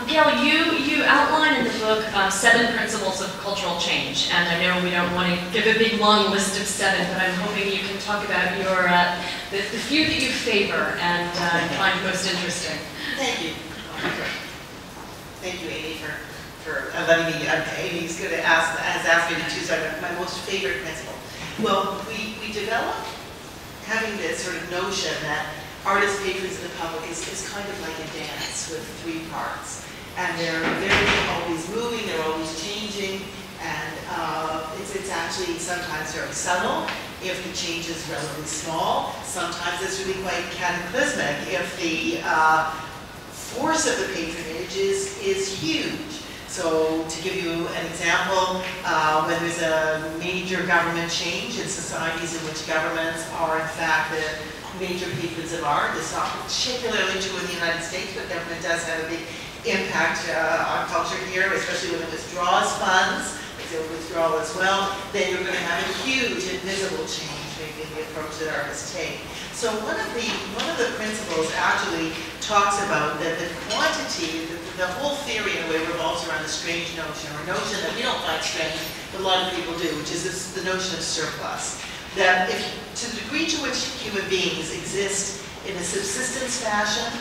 Gail, you outline in the book 7 principles of cultural change, and I know we don't want to give a big long list of 7, but I'm hoping you can talk about your the few that you favor and find most interesting. Thank you. Thank you, Amy, for letting me. Amy's going to has asked me to choose my most favorite principle. Well, we developed having this sort of notion that artists, patrons, and the public is kind of like a dance with 3 parts. And they're always moving, they're always changing, and it's actually sometimes very subtle if the change is relatively small. Sometimes it's really quite cataclysmic if the force of the patronage is huge. So to give you an example, when there's a major government change in societies in which governments are in fact the major patrons of art. This is not particularly true in the United States, but government does have a big impact on culture here, especially when it withdraws funds. It's a withdrawal as well. Then you're going to have a huge invisible change maybe in the approach that artists take. So one of the principles actually talks about that the quantity, the whole theory in a way revolves around the strange notion, or notion that we don't find strange, but a lot of people do, which is the notion of surplus. That if, to the degree to which human beings exist in a subsistence fashion,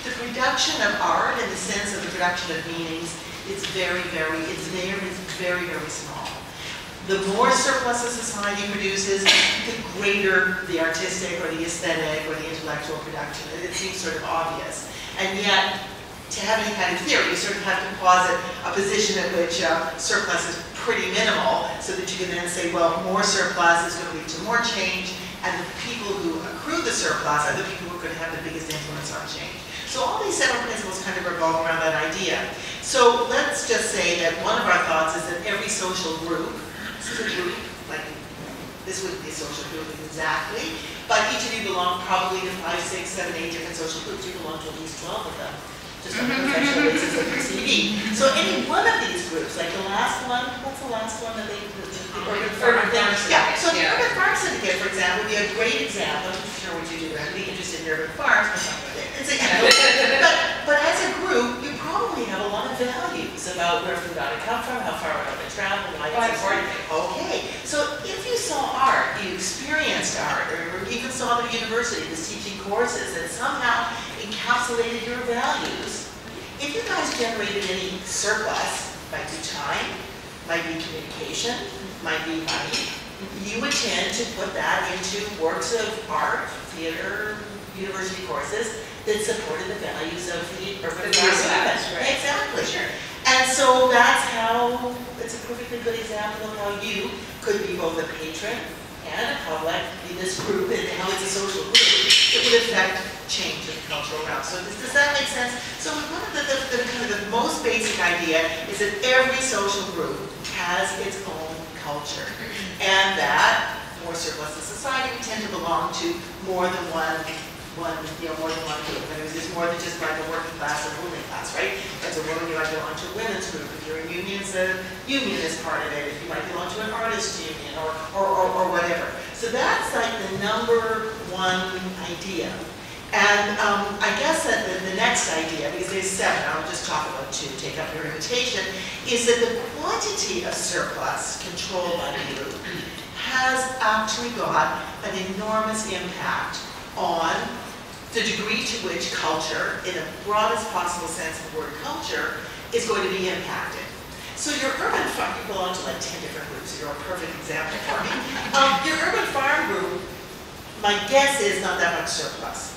the production of art, in the sense of the production of meanings, is very, very small. The more surplus a society produces, the greater the artistic or the aesthetic or the intellectual production. It seems sort of obvious. And yet, to have any kind of theory, you sort of have to posit a position at which surplus is pretty minimal, so that you can then say, well, more surplus is going to lead to more change, and the people who accrue the surplus are the people who are going to have the biggest influence on change. So all these 7 principles kind of revolve around that idea. So let's just say that one of our thoughts is that every social group, this is a group, like this wouldn't be a social group exactly, but each of you belong probably to 5, 6, 7, 8 different social groups. You belong to at least 12 of them. Just on a professional basis like your CV. So any one of these groups, like the last one, what's the last one that they Urban Farm Syndicate? Yeah, so the Urban Farm Syndicate, for example, would be a great example. I'm not sure what you do, but I'd be interested in urban farms. But as a group, you probably have a lot of values about where food ought to come from, how far it ought to travel, why it's important. Okay, so if you saw art, you experienced art, or even saw the university that's teaching courses that somehow encapsulated your values, if you guys generated any surplus, might be time, might be communication, might be money, you would tend to put that into works of art, theater, university courses that supported the values of the urban environment. Right. Exactly. Sure. And so that's how, it's a perfectly good example of how you could be both a patron and a public in this group, and how it's a social group that would affect change in the cultural realm. So does that make sense? So one of the most basic idea is that every social group has its own culture, and that more surplus in society we tend to belong to more than one group. And there's more than just like a working class and a ruling class, right? As a woman, you might belong to a women's group. If you're in unions, the union is part of it. If you might belong to an artist union or whatever. So that's like the number 1 idea. And I guess that the next idea, because there's 7, I'll just talk about 2, take up your invitation, is that the quantity of surplus controlled by the group has actually got an enormous impact on the degree to which culture, in the broadest possible sense of the word culture, is going to be impacted. So your urban farm, you belong to like 10 different groups, so you're a perfect example for me. Your urban farm group, my guess is not that much surplus.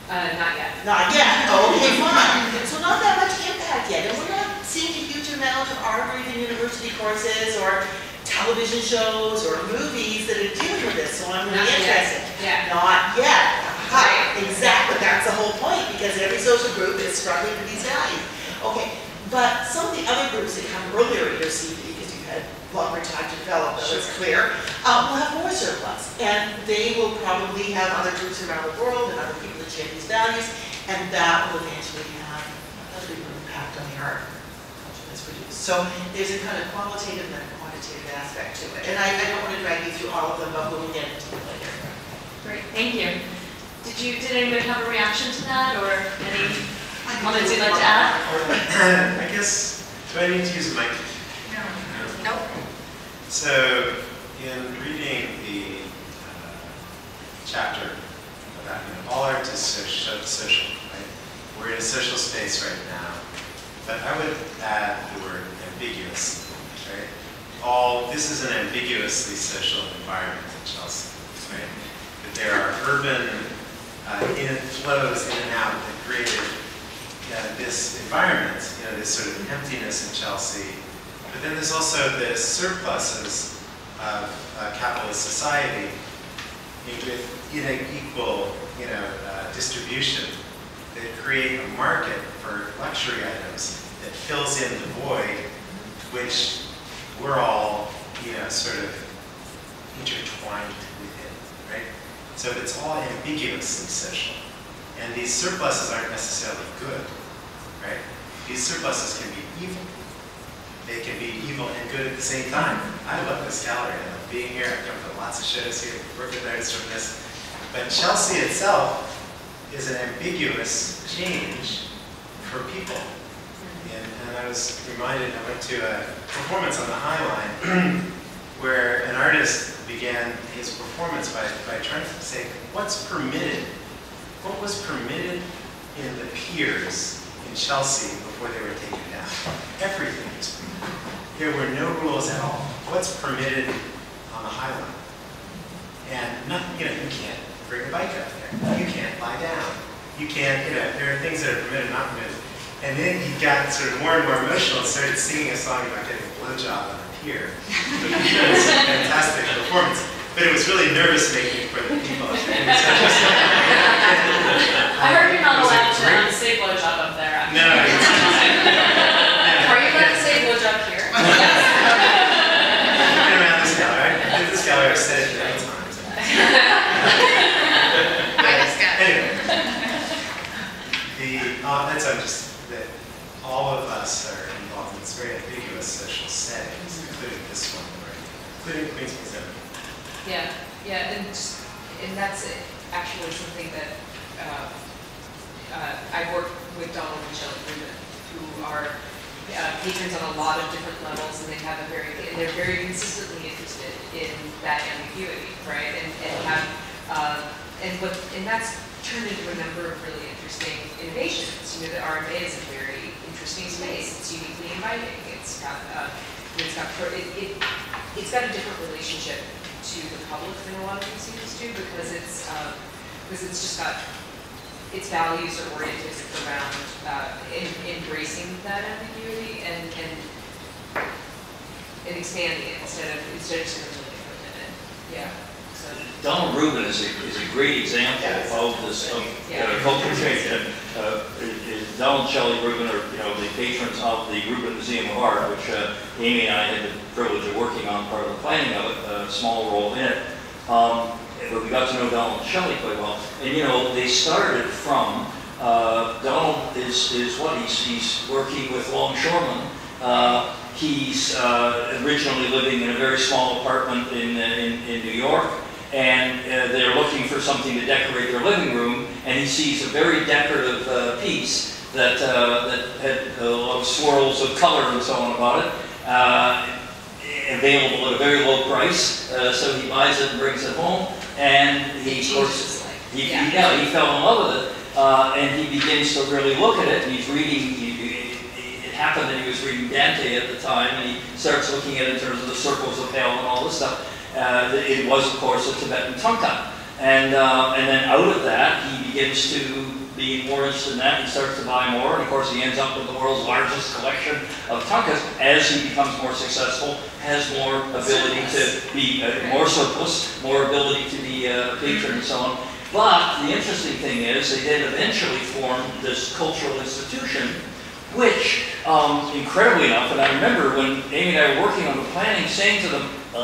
Not yet. Not yet. Okay, fine. So not that much impact yet. And we're not seeing a huge amount of art or even university courses or television shows or movies that are dealing with this. So I'm really interested. Yeah. Not yet. Right. Exactly. That's the whole point, because every social group is struggling with these values. Okay. But some of the other groups that come earlier in your CV, because you had longer time to develop, that was clear, will have more surplus. And they will probably have other groups around the world and other people that share these values, and that will eventually have a bigger impact on the art culture that's produced. So there's a kind of qualitative and a quantitative aspect to it. And I don't want to drag you through all of them, but we'll get into it later. Great, thank you. Did anybody have a reaction to that, or any? Comments you'd like to add? I guess, do I need to use a mic? No. So, in reading the chapter about, all art is social, right? We're in a social space right now, but I would add the word ambiguous, right? This is an ambiguously social environment in Chelsea, right? That there are urban flows in and out that created this environment, this sort of emptiness in Chelsea. But then there's also the surpluses of capitalist society with equal, distribution that create a market for luxury items that fills in the void, which we're all, sort of intertwined within, right? So it's all ambiguously social. And these surpluses aren't necessarily good, right? These surpluses can be evil. They can be evil and good at the same time. I love this gallery. I love being here. I've come to lots of shows here, work with artists from this. But Chelsea itself is an ambiguous change for people. And I was reminded, I went to a performance on the High Line where an artist began his performance by trying to say, what's permitted? What was permitted in the piers in Chelsea before they were taken down? Everything was permitted. There were no rules at all. What's permitted on the High Line? And nothing, you can't bring a bike up there. You can't lie down. You can't, there are things that are permitted, not permitted. And then he got sort of more and more emotional and started singing a song about getting a blowjob on a pier. It was a fantastic performance. But it was really nervous-making for the people. I heard you're not allowed to say blowjob up there. No. Are you allowed to say blowjob here? Yes. I've been around this gallery. I did this gallery, I've said it many times. Anyway. That all of us are involved in this very ambiguous social settings, including this one, including Queen's Museum. Yeah, and that's actually something that I work with Donald and Shelley Rubin, who are patrons on a lot of different levels, and they're very consistently interested in that ambiguity, right? And that's turned into a number of really interesting innovations. The RMA is a very interesting space. It's uniquely inviting. It's got a different relationship to the public than a lot of museums do, because it's just got its values are oriented around embracing that ambiguity and expanding it instead of sort of looking within it. Yeah. So. Donald Rubin is a great example of this cultural change. Donald and Shelley Rubin are the patrons of the Rubin Museum of Art, which Amy and I had the privilege of working on part of the planning of it, a small role in it. But we got to know Donald and Shelley quite well. And they started from Donald is what he's working with longshoremen. He's originally living in a very small apartment in New York. And they're looking for something to decorate their living room, and he sees a very decorative piece that had a lot of swirls of color and so on about it, available at a very low price. So he buys it and brings it home, and he fell in love with it, and he begins to really look at it. And he's reading. It happened that he was reading Dante at the time, and he starts looking at it in terms of the circles of hell and all this stuff. It was, of course, a Tibetan tanka. And then out of that, he begins to be more interested in that. He starts to buy more. And, of course, he ends up with the world's largest collection of tankas. As he becomes more successful, has more ability to be more surplus, more ability to be a patron and so on. But the interesting thing is they did eventually form this cultural institution, which, incredibly enough, and I remember when Amy and I were working on the planning, saying to them, a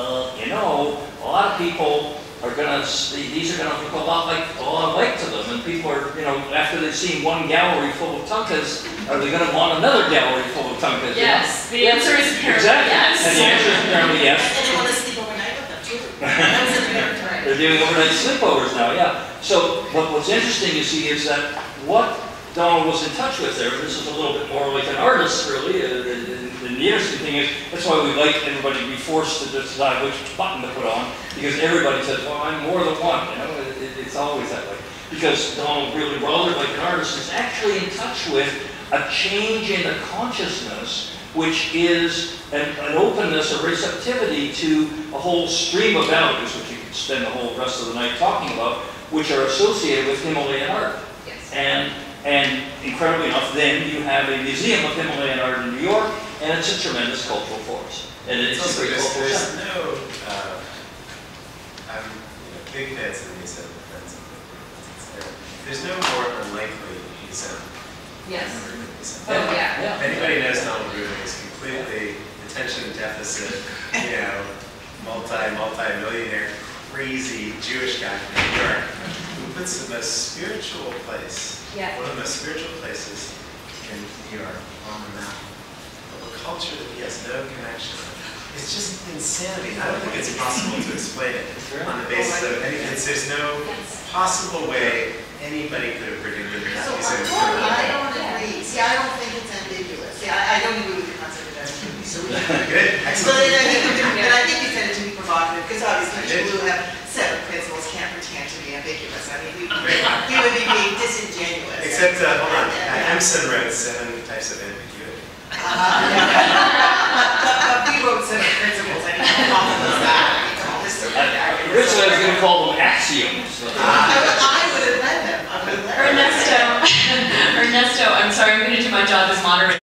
lot of people are these are going to look a lot like to them, and people are, after they've seen one gallery full of tankas, are they going to want another gallery full of tankas? Yes, the answer is apparently yes. And the answer is apparently yes. And they want to sleep overnight with them too. They're doing overnight sleepovers now, yeah. So, but what's interesting, you see, is that what Donald was in touch with there. This is a little bit more like an artist, really. The interesting thing is, that's why we like everybody to be forced to decide which button to put on, because everybody says, well, I'm more than one, you know, it's always that way. Because Donald really, rather like an artist, is actually in touch with a change in the consciousness, which is an openness, a receptivity to a whole stream of values, which you could spend the whole rest of the night talking about, which are associated with Himalayan art. Yes. And incredibly enough, then you have a museum of Himalayan art in New York, and it's a tremendous cultural force. And it's also, a great cultural there's center. no, I'm big fans of the museum. There's no more unlikely museum. Yes. Museum. Oh, yeah. If anybody knows Donald Rubin is completely attention deficit, multi-millionaire, crazy Jewish guy from New York, who puts the most spiritual place, one of the most spiritual places in New York on the map, of a culture that he has no connection with. It's just insanity. I don't think it's possible to explain it on the basis of anything. There's no possible way anybody could have predicted that. So I don't agree. See, I don't think it's ambiguous. See, I don't agree with the concept of ambiguity. So good, so excellent. and I think you said it to be provocative, because obviously people who have set of principles can't pretend to be ambiguous. I mean, we would be being disingenuous. Except, hold on, Emerson wrote 7 types of ambiguity. But we wrote 7 principles. I mean, how often is that? I mean, all this stuff. Originally, I was going to call them axioms. I would have read them. Ernesto, I'm sorry, I'm going to do my job as moderator.